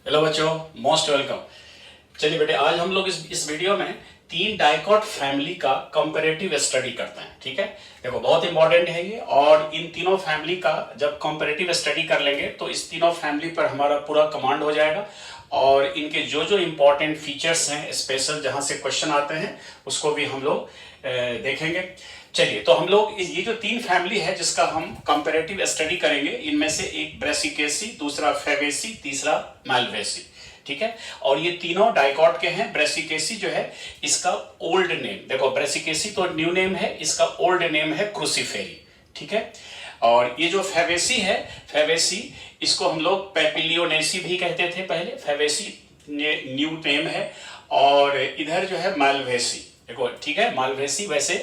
Hello बच्चों, most welcome. चलिए बेटे, आज हम लोग इस वीडियो में तीन डाइकॉट फैमिली का कंपैरेटिव स्टडी करते हैं। ठीक है, देखो बहुत इंपॉर्टेंट है ये। और इन तीनों फैमिली का जब कंपैरेटिव स्टडी कर लेंगे तो इस तीनों फैमिली पर हमारा पूरा कमांड हो जाएगा और इनके जो जो इंपॉर्टेंट फीचर्स हैं, स्पेशल जहां से क्वेश्चन आते हैं, उसको भी हम लोग देखेंगे। चलिए, तो हम लोग ये जो तीन फैमिली है जिसका हम कंपैरेटिव स्टडी करेंगे, इनमें से एक ब्रेसिकेसी, दूसरा फेवेसी, तीसरा मालवेसी। ठीक है, और ये तीनों डाइकॉट के हैं। ब्रेसिकेसी जो है इसका ओल्ड नेम, देखो ब्रेसिकेसी तो न्यू नेम है, इसका ओल्ड नेम है क्रूसीफेरी। ठीक है, और ये जो फेवेसी है, फेवेसी इसको हम लोग पेपिलियोनेसी भी कहते थे पहले, फेवेसी न्यू नेम है। और इधर जो है मालवेसी, देखो ठीक है, मालवेसी वैसे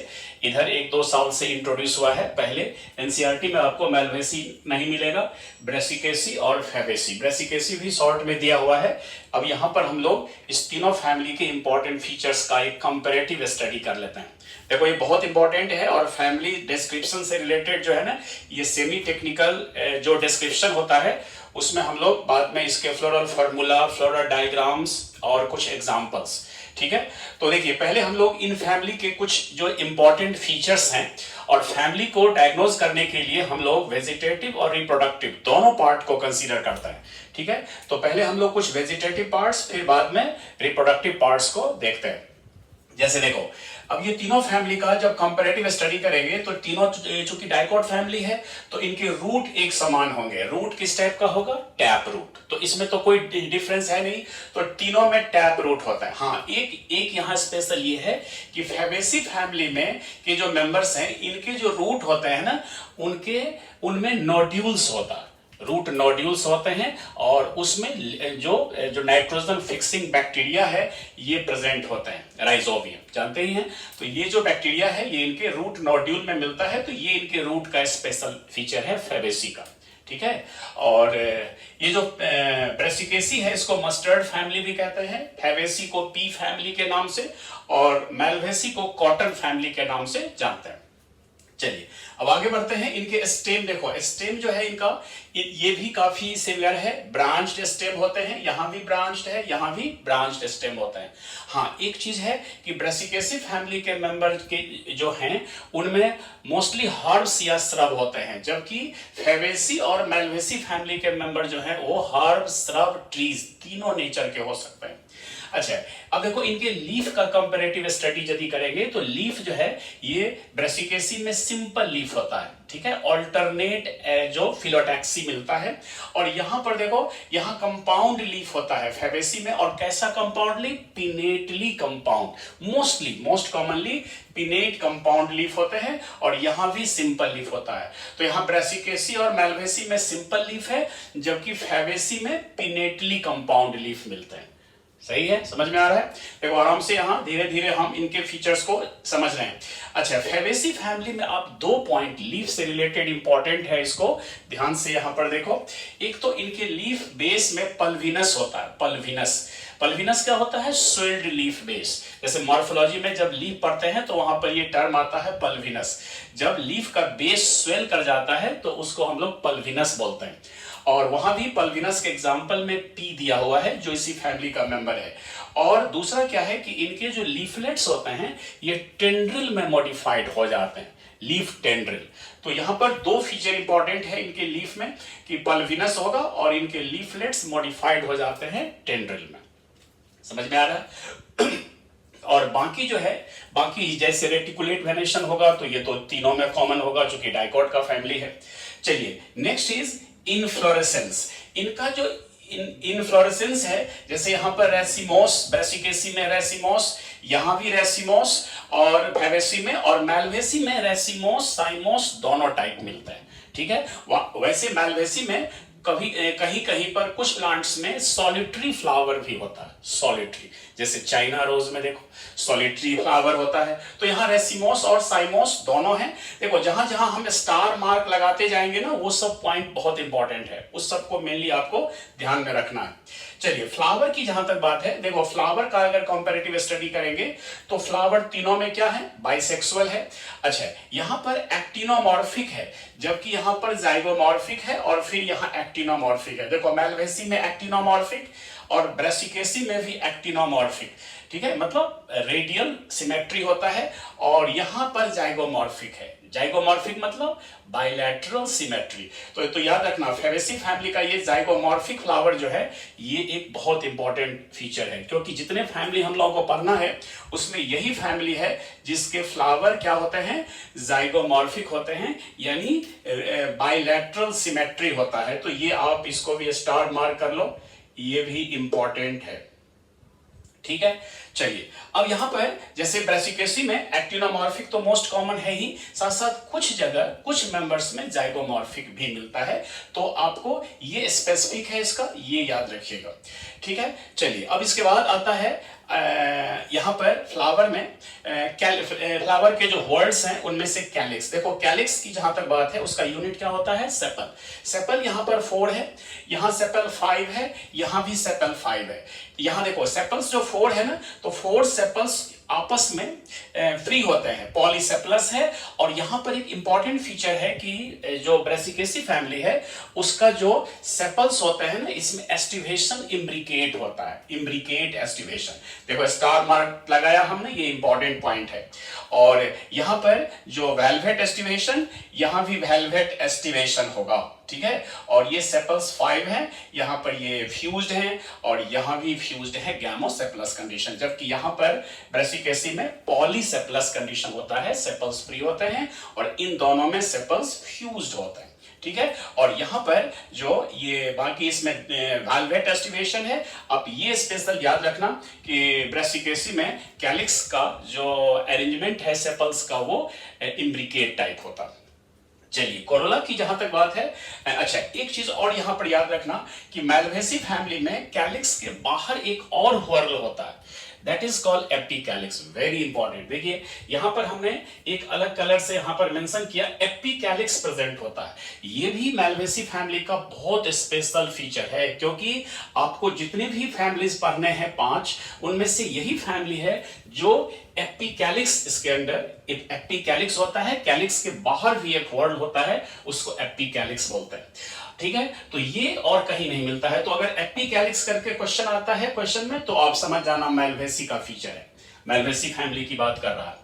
इधर 1-2 साल से इंट्रोड्यूस हुआ है, पहले एनसीईआरटी में आपको मालवेसी नहीं मिलेगा। ब्रेसिकेसी और फेवेसी, ब्रेसिकेसी भी शॉर्ट में दिया हुआ है। अब यहाँ पर हम लोग इस तीनों फैमिली के इंपॉर्टेंट फीचर्स का एक कंपैरेटिव स्टडी कर लेते हैं। देखो ये बहुत इंपॉर्टेंट है और फैमिली डिस्क्रिप्शन से रिलेटेड जो है ना, ये सेमी टेक्निकल जो डिस्क्रिप्शन होता है उसमें हम लोग बाद में इसके फ्लोरल फार्मूला, फ्लोरल डायग्राम्स और कुछ एग्जांपल्स। ठीक है, तो देखिए पहले हम लोग इन फैमिली के कुछ जो इंपॉर्टेंट फीचर्स हैं और फैमिली को डायग्नोज करने के लिए हम लोग वेजिटेटिव और रिप्रोडक्टिव दोनों पार्ट को कंसीडर करते हैं। ठीक है, तो पहले हम लोग कुछ वेजिटेटिव पार्ट्स, फिर बाद में रिप्रोडक्टिव पार्ट्स को देखते हैं। जैसे देखो, अब ये तीनों फैमिली का जब कंपैरेटिव स्टडी करेंगे तो तीनों चूंकि डाइकॉट फैमिली है तो इनके रूट एक समान होंगे। रूट किस टाइप का होगा? Tap root. तो इसमें तो कोई डिफरेंस है नहीं, तो तीनों में टैप रूट होता है। हाँ, एक यहाँ स्पेशल ये है कि फेवेसी फैमिली में के जो मेंबर्स हैं, इनके जो रूट होते हैं ना, उनमें नोड्यूल्स होता है, रूट नोड्यूल्स होते हैं और उसमें जो नाइट्रोजन फिक्सिंग बैक्टीरिया है ये प्रेजेंट होते हैं, राइजोबियम जानते ही हैं। तो ये जो बैक्टीरिया है ये इनके रूट नोड्यूल में मिलता है, तो ये इनके रूट का स्पेशल फीचर है फेवेसी का। ठीक है, और ये जो ब्रेसिकेसी है इसको मस्टर्ड फैमिली भी कहते हैं, फेवेसी को पी फैमिली के नाम से और मालवेसी को कॉटन फैमिली के नाम से जानते हैं। चलिए अब आगे बढ़ते हैं। इनके स्टेम देखो, स्टेम जो है इनका ये भी काफी सिमिलर है, ब्रांच्ड स्टेम होते हैं, यहां भी ब्रांच्ड है, यहां भी ब्रांच्ड स्टेम होते हैं। हाँ, एक चीज है कि ब्रेसिकेसी फैमिली के मेंबर के जो हैं उनमें मोस्टली हर्ब्स या श्रब होते हैं, जबकि फेवेसी और मालवेसी फैमिली के मेंबर जो हैं वो हर्ब, श्रब, ट्रीज तीनों नेचर के हो सकते हैं। अच्छा, अब देखो इनके लीफ का कंपैरेटिव स्टडी यदि करेंगे तो लीफ जो है ये ब्रेसिकेसी में सिंपल लीफ होता है। ठीक है, ऑल्टरनेट जो फिलोटैक्सी मिलता है, और यहां पर देखो यहां कंपाउंड लीफ होता है फेवेसी में। और कैसा compound leaf? Pinnately compound, most commonly pinnate compound leaf होते हैं, और यहां भी सिंपल लीफ होता है। तो यहां ब्रेसिकेसी और मालवेसी में सिंपल लीफ है, जबकि फेवेसी में पिनेटली कंपाउंड लीफ मिलते हैं। सही है, समझ में आ रहा है? देखो आराम से यहाँ धीरे धीरे हम इनके फीचर्स को समझ रहे हैं। अच्छा, फेवेसी फैमिली में आप 2 पॉइंट लीफ से रिलेटेड इंपॉर्टेंट है, इसको ध्यान से यहाँ पर देखो। एक तो इनके लीफ बेस में पल्विनस होता है, पल्विनस क्या होता है? Swelled leaf base. जैसे मॉर्फोलॉजी में जब लीफ पढ़ते हैं तो वहां पर ये टर्म आता है पल्विनस। जब लीफ का बेस स्वेल कर जाता है तो उसको हम लोग पल्विनस बोलते हैं, और वहां भी पल्विनस के एग्जाम्पल में पी दिया हुआ है जो इसी फैमिली का मेंबर है। और दूसरा क्या है कि इनके जो लीफलेट्स होते हैं ये टेंड्रिल में मॉडिफाइड हो जाते हैं, लीफ टेंड्रिल। तो यहां पर 2 फीचर इंपॉर्टेंट है इनके लीफ में कि पल्विनस होगा और इनके लीफलेट्स मॉडिफाइड हो जाते हैं टेंड्रिल में। समझ में आ रहा है? और बाकी जो है, बाकी जैसे रेटिकुलेट वेनेशन होगा तो ये तो तीनों में कॉमन होगा चूंकि डाइकॉट का फैमिली है। चलिए नेक्स्ट इज इनफ्लोरेसेंस। इनका जो इनफ्लोरेसेंस है, जैसे यहां पर रेसिमोस, ब्रेसिकेसी में रेसिमोस, यहां भी रेसिमोस, और फेवेसी में और मालवेसी में रेसिमोस, साइमोस दोनों टाइप मिलता है। ठीक है, वैसे मालवेसी में कहीं कहीं पर कुछ प्लांट्स में सॉलिटरी फ्लावर भी होता है, सॉलिटरी, जैसे चाइना रोज में देखो सॉलिटरी फ्लावर होता है। तो यहाँ रेसिमोस और साइमोस दोनों हैं। देखो जहां जहां हम स्टार मार्क लगाते जाएंगे ना, वो सब पॉइंट बहुत इंपॉर्टेंट है, उस सबको मेनली आपको ध्यान में रखना है। चलिए फ्लावर की जहां तक बात है, देखो फ्लावर का अगर कंपैरेटिव स्टडी करेंगे तो फ्लावर तीनों में क्या है? बाइसेक्सुअल है। अच्छा, यहां पर एक्टिनोमॉर्फिक है, जबकि यहां पर जाइगोमॉर्फिक है, और फिर यहां एक्टिनोमॉर्फिक है। देखो मेलवेसी में एक्टिनोमॉर्फिक और ब्रासिकेसी में भी एक्टिनोमॉर्फिक, ठीक है, मतलब रेडियल सिमेट्री होता है, और यहां पर जाइगोमॉर्फिक है। जाइगोमॉर्फिक मतलब बाइलैटरल सिमेट्री। तो याद रखना फेबेसी फैमिली का ये जाइगोमॉर्फिक फ्लावर जो है ये एक बहुत इंपॉर्टेंट फीचर है, क्योंकि जितने फैमिली हम लोगों को पढ़ना है उसमें यही फैमिली है जिसके फ्लावर क्या होते हैं, जाइगोमॉर्फिक होते हैं, यानी बाइलैटरल सिमेट्री होता है। तो ये आप इसको भी स्टार मार्क कर लो, ये भी इंपॉर्टेंट है, ठीक है। चलिए अब यहां पर जैसे ब्रासिकेसी में एक्टिनोमॉर्फिक तो मोस्ट कॉमन है ही, साथ साथ कुछ जगह कुछ मेंबर्स में जाइगोमॉर्फिक भी मिलता है। तो आपको ये स्पेसिफिक है इसका, ये याद रखिएगा, ठीक है। चलिए अब इसके बाद आता है यहां पर फ्लावर में फ्लावर के जो वर्ड्स हैं उनमें से कैलिक्स। देखो कैलिक्स की जहां तक बात है उसका यूनिट क्या होता है, सेपल। सेपल यहां पर 4 है, यहां सेपल 5 है, यहां भी सेपल 5 है। यहां देखो सेपल्स जो 4 है ना, तो 4 सेपल्स आपस में फ्री होते हैं, पॉलीसेपलस है। और यहां पर एक इंपॉर्टेंट फीचर है कि जो ब्रासिकेसी फैमिली है उसका जो सेपल्स होते हैं ना, इसमें एस्टिवेशन इम्ब्रिकेट होता है, इम्ब्रिकेट एस्टिवेशन। देखो स्टार मार्क लगाया हमने, ये इंपॉर्टेंट पॉइंट है। और यहां पर जो वेलवेट एस्टिवेशन, यहां भी वेलवेट एस्टिवेशन होगा, ठीक है। और ये सेपल्स 5 हैं, यहां पर ये फ्यूज्ड हैं, और यहां भी फ्यूज्ड है गैमोसेपलस कंडीशन, जबकि यहां पर ब्रासिकेसी में पॉलीसेपलस कंडीशन होता है, सेपल्स फ्री होते हैं, और इन दोनों में सेपल्स फ्यूज्ड होते हैं, ठीक है। और यहां पर जो ये बाकी इसमें वेलवेट एस्टिवेशन है। अब ये स्पेशल याद रखना कि ब्रासिकेसी में कैलिक्स का जो अरेंजमेंट है सेपल्स का वो इम्ब्रिकेट टाइप होता है। चलिए कोरोला की जहां तक बात है, अच्छा एक चीज और यहां पर याद रखना कि मेलवेसी फैमिली में कैलिक्स के बाहर एक और व्हर्ल होता है, that is called epicalyx. Very important, देखिए यहां पर हमने एक अलग कलर से यहां पर मेंशन किया, एपिकैलिक्स प्रेजेंट होता है। ये भी मेलवेसी फैमिली का बहुत स्पेशल फीचर है, क्योंकि आपको जितने भी फैमिलीज पढ़ने हैं 5, उनमें से यही फैमिली है जो एपिकैलिक्स, इसके अंदर एक एपिकैलिक्स होता है, कैलिक्स के बाहर भी एक वर्ड होता है, उसको एपिकैलिक्स बोलते हैं, ठीक है। तो ये और कहीं नहीं मिलता है। तो अगर एपिकैलिक्स करके क्वेश्चन आता है क्वेश्चन में, तो आप समझ जाना मेलवेसी का फीचर है, मेलवेसी फैमिली की बात कर रहा है,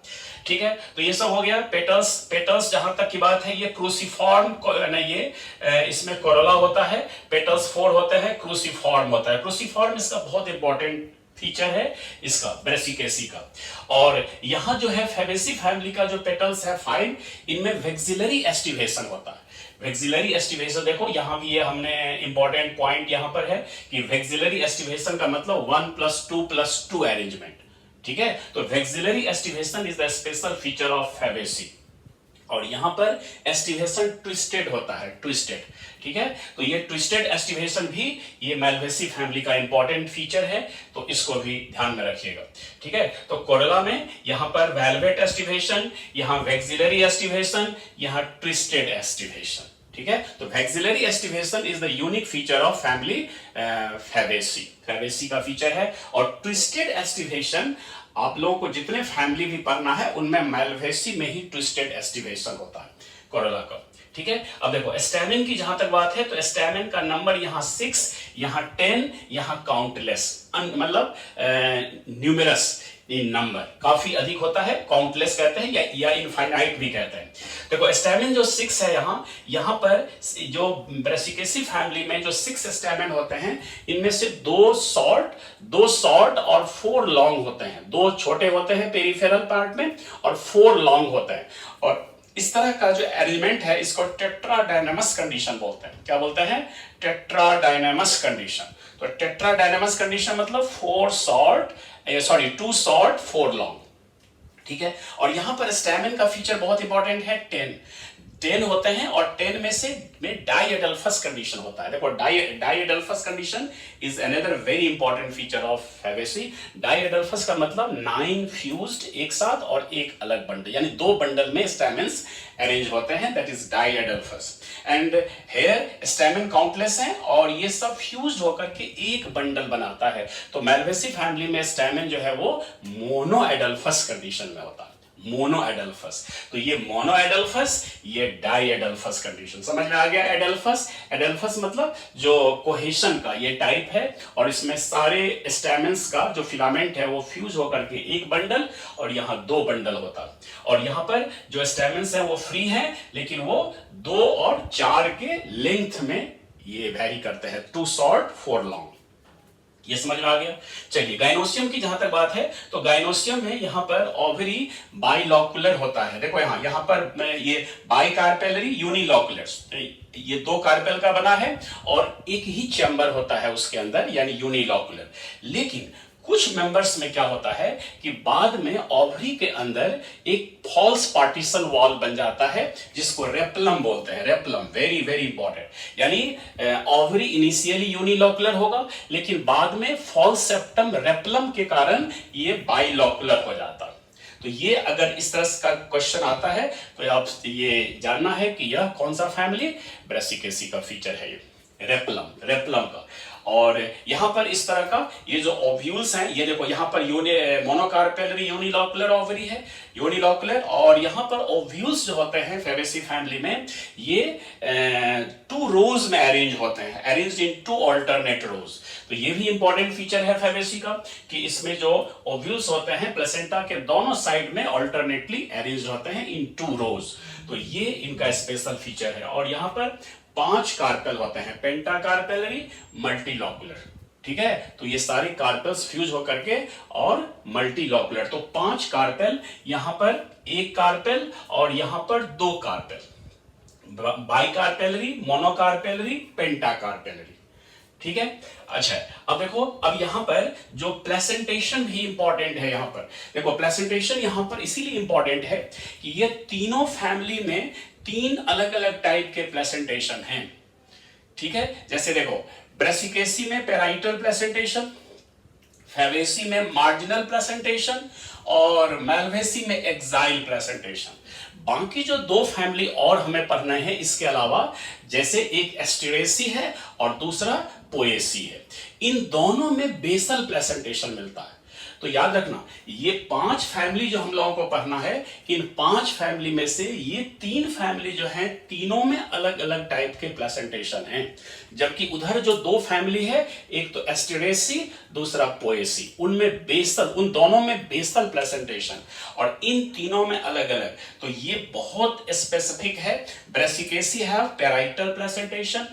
ठीक है। तो ये सब हो गया। पेटल्स, पेटल्स जहां तक की बात है ये क्रूसीफॉर्म, ये इसमें कोरोला होता है, पेटल्स 4 होते हैं, क्रूसीफॉर्म होता है। क्रूसीफॉर्म इसका बहुत इंपॉर्टेंट फीचर है इसका, ब्रासिकेसी का। और यहां जो है फेबेसी फैमिली का जो पेटल्स है 5, इनमें वेक्सिलरी एस्टिवेशन होता है। वेक्सिलरी एस्टिवेशन देखो यहां भी ये हमने इंपॉर्टेंट पॉइंट यहां पर है कि वेक्सिलरी एस्टिवेशन का मतलब 1+2+2 अरेंजमेंट, ठीक है। तो vexillary aestivation is the special feature of Fabaceae. और यहां पर एस्टिवेशन ट्विस्टेड होता है, ट्विस्टेड, ठीक है। तो ये ट्विस्टेड एस्टिवेशन भी ये मेलवेसी फैमिली का इंपॉर्टेंट फीचर है, तो इसको भी ध्यान में रखिएगा, ठीक है। तो कोरोला में यहां पर वेलवेट एस्टिवेशन, यहां वेक्सिलरी एस्टिवेशन, यहां ट्विस्टेड एस्टिवेशन, ठीक है। तो vexillary aestivation is the unique feature of family Fabaceae, Fabaceae का फीचर है। और ट्विस्टेड एस्टिवेशन आप लोगों को जितने फैमिली भी पढ़ना है उनमें मेलवेसी में ही ट्विस्टेड एस्टिवेशन होता है कोरोला का, ठीक है। अब देखो स्टैमिन की जहां तक बात है, तो स्टैमिन का नंबर यहां 6, यहां 10, यहां काउंटलेस, मतलब न्यूमेरस इन नंबर काफी अधिक होता है, काउंटलेस कहते हैं या इनफाइनाइट भी कहते हैं। देखो स्टैमिन जो 6 है यहां पर जो ब्रासिकेसी फैमिली में जो 6 स्टैमिन होते हैं, इनमें से 2 शॉर्ट और 4 लॉन्ग होते हैं। 2 छोटे होते हैं पेरिफेरल पार्ट में और 4 लॉन्ग होते हैं। और इस तरह का जो अरेंजमेंट है इसको टेट्राडायनेमस कंडीशन बोलते हैं। क्या बोलते हैं? टेट्राडायनेमस कंडीशन। तो टेट्राडायनेमस कंडीशन मतलब 2 शॉर्ट 4 लॉन्ग, ठीक है। और यहां पर स्टैमिन का फीचर बहुत इंपॉर्टेंट है, 10 होते हैं, और 10 में से डाइएडल्फस कंडीशन होता है। देखो diadelphous condition is another very important feature of Fabaceae. Diadelphous का मतलब 9 फ्यूज्ड एक साथ और एक अलग बंडल, यानी 2 बंडल में स्टैमिन्स अरेंज होते हैं, that is diadelphous. And here stamen countless हैं और ये सब फ्यूज्ड होकर के एक बंडल बनाता है। तो मेलवेसी फैमिली में स्टैमिन जो है वो मोनोएडल्फस कंडीशन में होता है, मोनो एडल्फस। तो ये मोनो एडल्फस, ये डाई एडल्फस कंडीशन। समझ में आ गया? एडल्फस, एडल्फस मतलब जो कोहेशन का ये टाइप है, और इसमें सारे स्टैमेंस का जो फिलामेंट है वो फ्यूज होकर के एक बंडल, और यहाँ दो बंडल होता, और यहाँ पर जो स्टैमेंस है वो फ्री है, लेकिन वो 2 और 4 के लेंथ में ये वैरी करते हैं, 2 शॉर्ट 4 लॉन्ग। ये समझ में आ गया? चलिए, गाइनोसियम की जहां तक बात है, तो गाइनोसियम में यहां पर ओवरी बाइलॉकुलर होता है। देखो यहां पर ये बाइकार्पेलरी यूनिलॉकुलर, ये 2 कार्पेल का बना है, और एक ही चैम्बर होता है उसके अंदर, यानी यूनिलॉकुलर। लेकिन कुछ मेंबर्स में क्या होता है कि बाद में ओवरी के अंदर एक फॉल्स पार्टीशन वॉल बन जाता है, जिसको रेपलम बोलते हैं। रेपलम वेरी वेरी इंपॉर्टेंट, यानी ओवरी इनिशियली यूनिलॉकुलर होगा, लेकिन बाद में फॉल्स सेप्टम रेपलम के कारण ये बाइलॉकुलर हो जाता है। तो ये अगर इस तरह का क्वेश्चन आता है तो आप ये जानना है कि यह कौन सा फैमिली, ब्रेसिकेसी का फीचर है ये, रेपलम, रेपलम का। और यहां पर इस तरह का ये जो ओव्यूल्स हैं, ये देखो यहां पर मोनोकार्पेलरी यूनिलॉकुलर ओवरी है, यूनिलॉकुलर, और यहां पर ओव्यूल्स जो होते हैं फेबेसी फैमिली में, ये 2 रोज में अरेंज होते हैं, अरेंज्ड इन 2 अल्टरनेट रोज। तो ये भी इंपॉर्टेंट फीचर है फेबेसी का, कि इसमें जो ओव्यूल्स होते हैं प्लेसेंटा के दोनों साइड में अल्टरनेटली अरेंज होते हैं इन 2 रोज। तो ये इनका स्पेशल फीचर है। और यहां पर 5 कार्पेल होते हैं, पेंटा कार्पेलरी, मल्टीलॉकुलर। ठीक है, तो ये सारे कार्पेल्स फ्यूज होकर के और मल्टीलॉकुलर। तो 5 कार्पेल, यहां पर 1 कार्पेल, और यहां पर 2 कार्पेल, बाइकार्पेलरी, मोनोकार्पेलरी, पेंटाकार्पेलरी। ठीक है। अच्छा, अब देखो, अब यहां पर जो प्लेसेंटेशन भी इंपॉर्टेंट है। यहां पर देखो, प्लेसेंटेशन यहां पर इसीलिए इंपॉर्टेंट है कि ये तीनों फैमिली में 3 अलग अलग टाइप के प्लेसेंटेशन हैं। ठीक है, जैसे देखो, ब्रेसिकेसी में पेराइटल प्लेसेंटेशन, फेवेसी में मार्जिनल प्लेसेंटेशन, और मैल्वेसी में एक्साइल प्लेसेंटेशन। बाकी जो 2 फैमिली और हमें पढ़ना है इसके अलावा, जैसे एक एस्टेरेसी है और दूसरा पोएसी है, इन दोनों में बेसल प्लेसेंटेशन मिलता है। तो याद रखना, ये 5 फैमिली जो हम लोगों को पढ़ना है, इन 5 फैमिली में से ये 3 फैमिली जो हैं, तीनों में अलग अलग टाइप के प्लेसेंटेशन हैं। जबकि उधर जो 2 फैमिली है, एक तो एस्टेरेसी, दूसरा पोएसी, उनमें बेसल, उन दोनों में बेसल प्लेसेंटेशन, और इन तीनों में अलग अलग। तो ये बहुत स्पेसिफिक है। Brassicaceae have parietal placentation,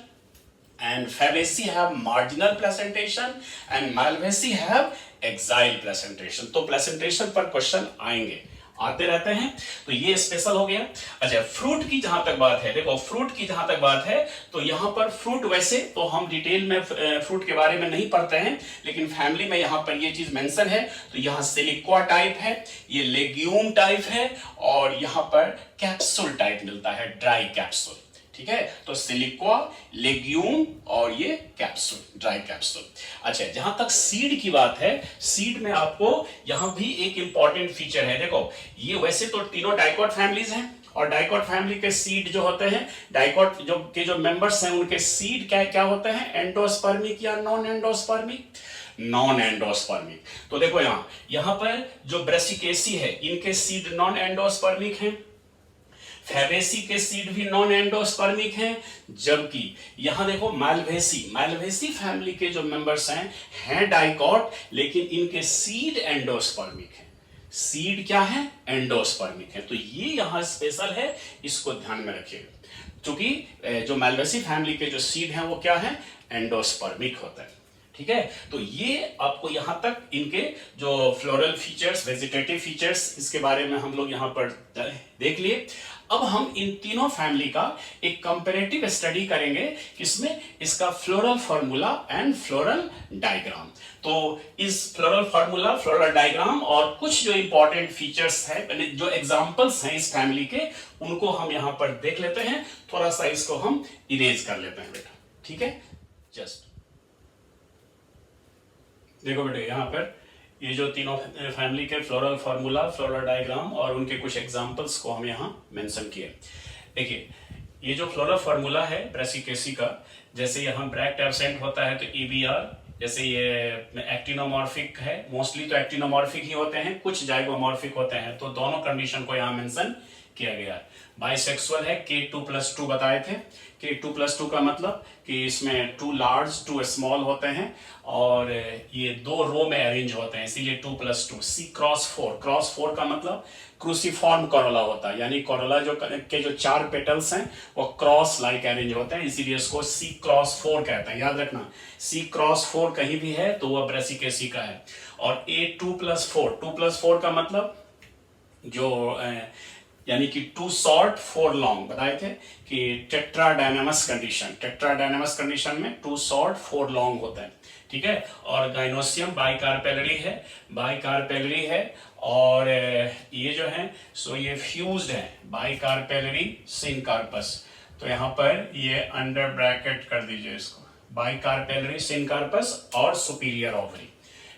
and Fabaceae have marginal placentation, and Malvaceae have exile placentation। तो प्लेसेंटेशन पर क्वेश्चन आएंगे, आते रहते हैं। तो ये स्पेशल हो गया। अच्छा, फ्रूट की जहां तक बात है, देखो फ्रूट की जहां तक बात है, तो यहां पर फ्रूट, वैसे तो हम डिटेल में फ्रूट के बारे में नहीं पढ़ते हैं, लेकिन फैमिली में यहां पर ये चीज मेंशन है। तो यहां सिलिक्वा टाइप है, ये लेग्यूम टाइप है, और यहां पर कैप्सूल टाइप मिलता है, ड्राई कैप्सूल। ठीक है, तो सिलिक्वा, लेग्यूम, और ये कैप्सूल, ड्राई कैप्सूल। अच्छा, जहां तक सीड की बात है, सीड में आपको यहां भी एक इंपॉर्टेंट फीचर है। देखो, ये वैसे तो तीनों डाइकॉट फैमिलीज हैं, और डाइकॉट फैमिली के सीड जो होते हैं, डाइकॉट जो मेंबर्स हैं, उनके सीड क्या क्या होते हैं, एंडोस्पर्मिक या नॉन एंडोस्पर्मिक, नॉन एंडोस्पर्मिक। तो देखो यहां पर जो ब्रेसिकेसी है, इनके सीड नॉन एंडोस्पर्मिक हैं, फेबेसी के सीड भी नॉन एंडोस्पर्मिक हैं, जबकि यहां देखो मालवेसी फैमिली के जो मेंबर्स हैं डाइकॉट, लेकिन इनके सीड एंडोस्पर्मिक हैं। सीड क्या है, एंडोस्पर्मिक है। तो ये यहां स्पेशल है, इसको ध्यान में रखिएगा, क्योंकि जो मालवेसी फैमिली के जो सीड हैं वो क्या है, एंडोस्पर्मिक होता है। ठीक है, तो ये आपको यहां तक इनके जो फ्लोरल फीचर्स, वेजिटेटिव फीचर्स, इसके बारे में हम लोग यहां पर देख लिए। अब हम इन तीनों फैमिली का एक कंपैरेटिव स्टडी करेंगे, किसमें, इसका floral formula and floral diagram. तो इस फ्लोरल फार्मूला, फ्लोरल डायग्राम और कुछ जो इंपॉर्टेंट फीचर्स हैं, जो एग्जांपल्स हैं इस फैमिली के, उनको हम यहां पर देख लेते हैं। थोड़ा सा इसको हम इरेज कर लेते हैं बेटा। ठीक है, जस्ट देखो बेटे, यहां पर ये जो तीनों फैमिली के फ्लोरल फार्मूला, फ्लोरल डायग्राम और उनके कुछ एग्जांपल्स को हम यहाँ मेंशन किए। देखिए, ये जो फ्लोरल फार्मूला है ब्रेसिकेसी का, जैसे यहाँ ब्रैक्ट एब्सेंट होता है तो EBR, जैसे ये एक्टिनोमॉर्फिक है, मोस्टली तो एक्टिनोमॉर्फिक ही होते हैं, कुछ जाइगोमॉर्फिक होते हैं, तो दोनों कंडीशन को यहाँ मेंशन किया गया है। बाइसेक्सुअल है, K2+2 बताए थे। K2+2 का मतलब कि इसमें 2 लार्ज 2 स्मॉल होते हैं और ये 2 रो में अरेंज होते हैं, इसीलिए 2+2। C×4 का मतलब क्रूसीफॉर्म कोरोला होता है, यानी कोरोला के जो 4 पेटल्स हैं वो क्रॉस लाइक अरेंज होते हैं, इसीलिए इसको C×4 कहते हैं। याद रखना, C×4 कहीं भी है तो वह ब्रेसिकेसी का है। और A2+4 का मतलब जो यानी कि 2 शॉर्ट 4 लॉन्ग बताए थे कि टेट्राडायनामस कंडीशन में 2 शॉर्ट 4 लॉन्ग होता है, ठीक है। और गाइनोसियम बाइकार्पेलरी है और ये जो है सो ये फ्यूज्ड है, बाइकार्पेलरी सिनकार्पस। तो यहाँ पर ये अंडर ब्रैकेट कर दीजिए इसको, बाइकार्पेलरी सिनकार्पस और सुपीरियर ओवरी,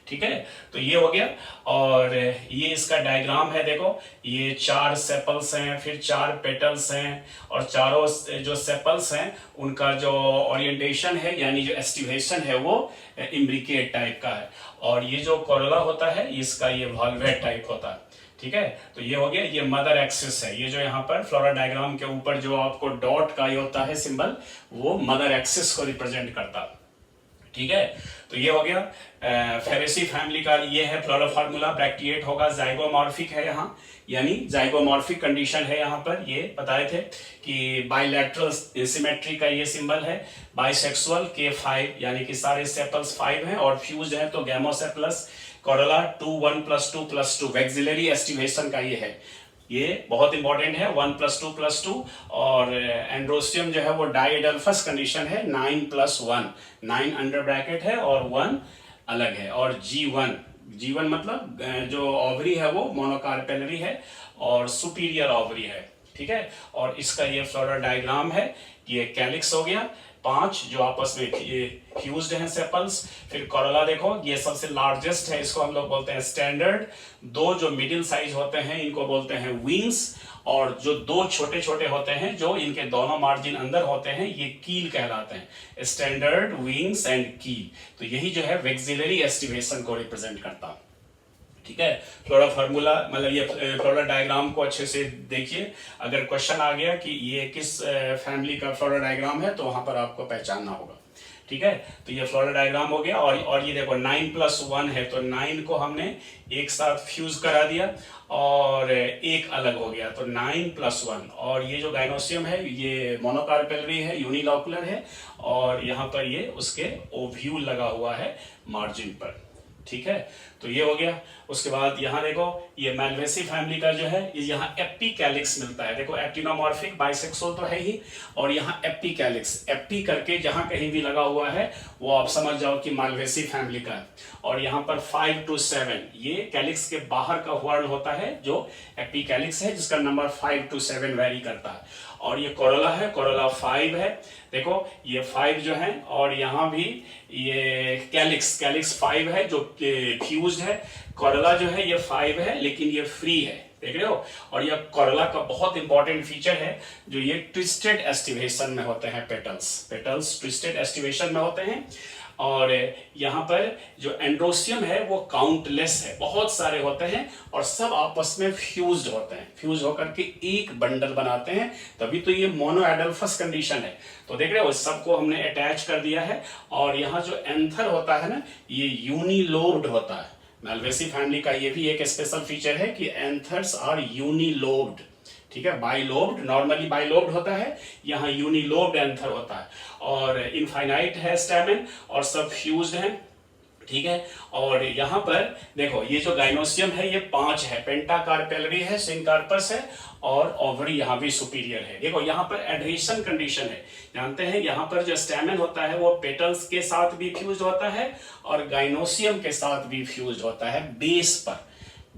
ठीक है। तो ये हो गया और ये इसका डायग्राम है। देखो ये 4 सेपल्स हैं, फिर 4 पेटल्स हैं और चारों जो सेपल्स हैं उनका जो ओरिएंटेशन है यानी जो एस्टिवेशन है वो इम्ब्रिकेट टाइप का है। और ये जो कोरोला होता है इसका ये वॉल्वेट टाइप होता है, ठीक है। तो ये हो गया, ये मदर एक्सिस है। ये जो यहाँ पर फ्लोरा डायग्राम के ऊपर जो आपको डॉट का ये होता है सिंबल, वो मदर एक्सिस को रिप्रेजेंट करता है, ठीक है। तो ये हो गया फेरेसी फैमिली का ये है फ्लोरा फार्मूला। ब्रैक्टिएट होगा, जाइगोमॉर्फिक है यहाँ, यानी जाइगोमॉर्फिक कंडीशन है यहाँ पर। ये बताए थे कि बाइलैटरल सिमेट्री का ये सिंबल है। बाइसेक्सुअल K5 यानी कि सारे सेपल्स 5 हैं और फ्यूज है तो गैमोसेपलस कोरोला 2 1+2+2 वैक्सिलरी एस्टिवेशन का ये है। ये बहुत इंपॉर्टेंट है, 1+2+2। और एंड्रोसियम जो है वो डाइएडल्फस कंडीशन है, 9+1, 9 अंडर ब्रैकेट है और 1 अलग है। और G1 मतलब जो ओवरी है वो मोनोकार्पेलरी है और सुपीरियर ओवरी है, ठीक है। और इसका ये फ्लोरल डायग्राम है। ये कैलिक्स हो गया, 5 जो आपस में फ्यूज्ड हैं सेपल्स। फिर कोरोला देखो, ये सबसे लार्जेस्ट है, इसको हम लोग बोलते हैं स्टैंडर्ड। 2 जो मिडिल साइज होते हैं इनको बोलते हैं विंग्स, और जो 2 छोटे छोटे होते हैं जो इनके दोनों मार्जिन अंदर होते हैं ये कील कहलाते हैं। स्टैंडर्ड, विंग्स एंड कील। तो यही जो है वैक्सिलरी एस्टिवेशन को रिप्रेजेंट करता है, ठीक है। फ्लोरा फार्मूला मतलब ये फ्लोरा डायग्राम को अच्छे से देखिए। अगर क्वेश्चन आ गया कि ये किस फैमिली का फ्लोरा डायग्राम है तो वहां पर आपको पहचानना होगा, ठीक है। तो ये फ्लोरा डायग्राम हो गया। और ये देखो 9+1 है तो 9 को हमने एक साथ फ्यूज करा दिया और एक अलग हो गया, तो 9+1। और ये जो गाइनोसियम है ये मोनोकार्पेलरी है, यूनिलॉकुलर है और यहाँ पर ये उसके ओव्यूल लगा हुआ है मार्जिन पर, ठीक है। तो ये हो गया। उसके बाद यहाँ देखो ये मैल्वेसी फैमिली का जो है यहाँ एपिकैलिक्स मिलता है। देखो एक्टिनोमॉर्फिक बाइसेक्सुअल तो है ही, और यहाँ एपिकैलिक्स, एपी करके जहाँ कहीं भी लगा हुआ है वो आप समझ जाओ कि मैल्वेसी फैमिली का है। और यहाँ पर 5 to 7 ये कैलिक्स के बाहर का वर्ड होता है जो एपिकैलिक्स है, जिसका नंबर 5 to 7 वेरी करता है। और ये कोरोला है, कोरोला 5 है। देखो ये 5 जो है, और यहाँ भी ये कैलिक्स 5 है जो फ्यूज्ड है। कोरोला जो है ये 5 है लेकिन ये फ्री है, देख रहे हो। और ये कोरोला का बहुत इंपॉर्टेंट फीचर है जो ये ट्विस्टेड एस्टिवेशन में होते हैं। पेटल्स ट्विस्टेड एस्टिवेशन में होते हैं। और यहाँ पर जो एंड्रोसियम है वो काउंटलेस है, बहुत सारे होते हैं और सब आपस में फ्यूज्ड होते हैं, फ्यूज होकर के एक बंडल बनाते हैं, तभी तो ये मोनोएडल्फस कंडीशन है। तो देख रहे हो सबको हमने अटैच कर दिया है। और यहाँ जो एंथर होता है ना ये यूनिलोब्ड होता है। मैल्वेसी फैमिली का ये भी एक स्पेशल फीचर है कि एंथर्स आर यूनिलोब्ड, ठीक है। बाइलोब्ड नॉर्मली बाइलोब्ड होता है, यहाँ यूनिलोब्ड एंथर होता है। और इनफाइनाइट है स्टैमेन और सब फ्यूज्ड हैं, ठीक है। और यहाँ पर देखो ये जो गाइनोसियम है ये 5 है, पेंटाकार्पेलरी है, सिनकार्पस है और ओवरी यहाँ भी सुपीरियर है। देखो यहाँ पर एडहेशन कंडीशन है, जानते हैं यहाँ पर जो स्टैमेन होता है वो पेटल्स के साथ भी फ्यूज होता है और गाइनोसियम के साथ भी फ्यूज होता है बेस पर।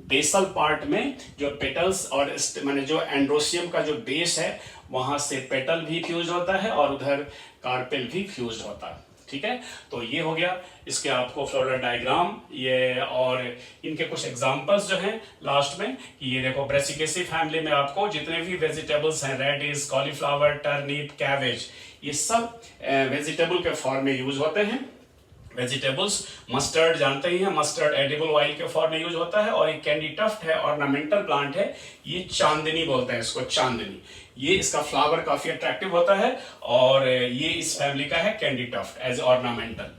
बेसल पार्ट में जो पेटल्स और माने जो एंड्रोसियम का जो बेस है वहां से पेटल भी फ्यूज होता है और उधर कार्पेल भी फ्यूज होता है, ठीक है। तो ये हो गया इसके आपको फ्लोरल डायग्राम ये, और इनके कुछ एग्जांपल्स जो हैं लास्ट में। ये देखो ब्रेसिकेसी फैमिली में आपको जितने भी वेजिटेबल्स हैं, रेडिश, कॉलीफ्लावर, टर्निप, कैबेज, ये सब वेजिटेबल के फॉर्म में यूज होते हैं। वेजिटेबल्स, मस्टर्ड जानते ही हैं, मस्टर्ड एडिबल ऑयल के फॉर्म में यूज होता है। और एक कैंडी टफ्ट है, ऑर्नामेंटल प्लांट है, ये चांदनी बोलते हैं इसको, चांदनी। ये इसका फ्लावर काफी अट्रैक्टिव होता है और ये इस फैमिली का है कैंडी टफ्ट एज ऑर्नामेंटल।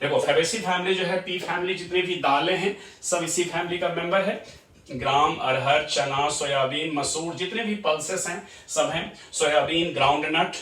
देखो फैबेसी फैमिली जो है, पी फैमिली, जितनी भी दालें हैं सब इसी फैमिली का मेंबर है। ग्राम, अरहर, चना, सोयाबीन, मसूर, जितने भी पल्सेस हैं सब हैं। सोयाबीन, ग्राउंडनट,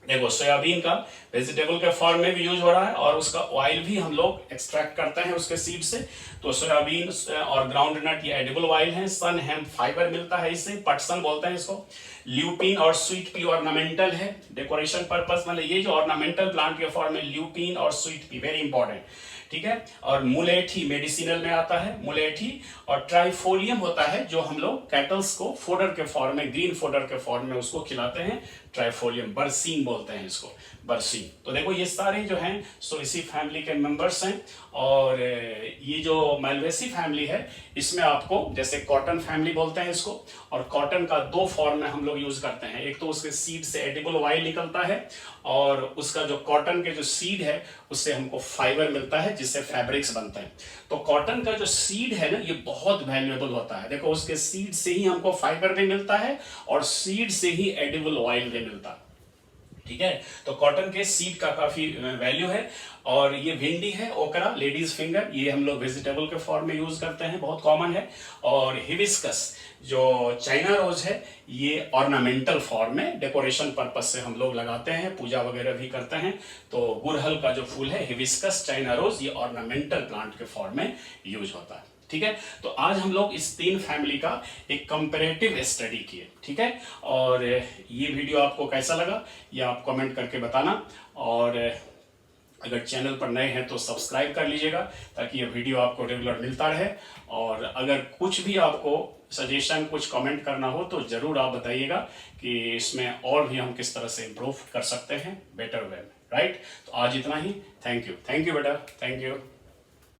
देखो सोयाबीन का वेजिटेबल के फॉर्म में भी यूज हो रहा है और उसका ऑयल भी हम लोग एक्सट्रैक्ट करते हैं उसके सीड से। तो सोयाबीन और ग्राउंडनट ये एडिबल ऑयल है। सन हेम्प फाइबर मिलता है इससे, पटसन बोलते हैं इसको। ल्यूपिन और स्वीट पी ऑर्नामेंटल है, डेकोरेशन पर्पस, मतलब ये जो ऑर्नामेंटल प्लांट के फॉर्म में ल्यूपिन और स्वीट पी वेरी इंपॉर्टेंट, ठीक है। और मुलेठी मेडिसिनल में आता है, मुलेठी। और ट्राइफोलियम होता है जो हम लोग कैटल्स को फोडर के फॉर्म में, ग्रीन फोडर के फॉर्म में उसको खिलाते हैं, ट्राइफोलियम, बरसीन बोलते हैं इसको, बरसीन। तो देखो ये सारे जो हैं सो इसी फैमिली के मेंबर्स हैं। और ये जो मालवेसी फैमिली है इसमें आपको, जैसे कॉटन फैमिली बोलते हैं इसको, और कॉटन का दो फॉर्म में हम लोग यूज करते हैं। एक तो उसके सीड से एडिबल ऑयल निकलता है और उसका जो कॉटन के जो सीड है उससे हमको फाइबर मिलता है जिससे फैब्रिक्स बनते हैं। तो कॉटन का जो सीड है ना ये बहुत वैल्यूएबल होता है। देखो उसके सीड से ही हमको फाइबर भी मिलता है और सीड से ही एडिबल ऑयल भी मिलता है, ठीक है। तो कॉटन के सीड का काफी वैल्यू है। और ये भिंडी है, ओकरा, लेडीज फिंगर, ये हम लोग वेजिटेबल के फॉर्म में यूज करते हैं, बहुत कॉमन है। और हिबिस्कस जो चाइना रोज है ये ऑर्नामेंटल फॉर्म में डेकोरेशन पर्पस से हम लोग लगाते हैं, पूजा वगैरह भी करते हैं। तो गुड़हल का जो फूल है हिबिस्कस चाइना रोज, ये ऑर्नामेंटल प्लांट के फॉर्म में यूज होता है, ठीक है। तो आज हम लोग इस तीन फैमिली का एक कंपैरेटिव स्टडी किए, ठीक है। और ये वीडियो आपको कैसा लगा ये आप कमेंट करके बताना। और अगर चैनल पर नए हैं तो सब्सक्राइब कर लीजिएगा ताकि ये वीडियो आपको रेगुलर मिलता रहे। और अगर कुछ भी आपको सजेशन, कुछ कमेंट करना हो तो जरूर आप बताइएगा कि इसमें और भी हम किस तरह से इम्प्रूव कर सकते हैं बेटर वे में, राइट। तो आज इतना ही। थैंक यू बेटा, थैंक यू।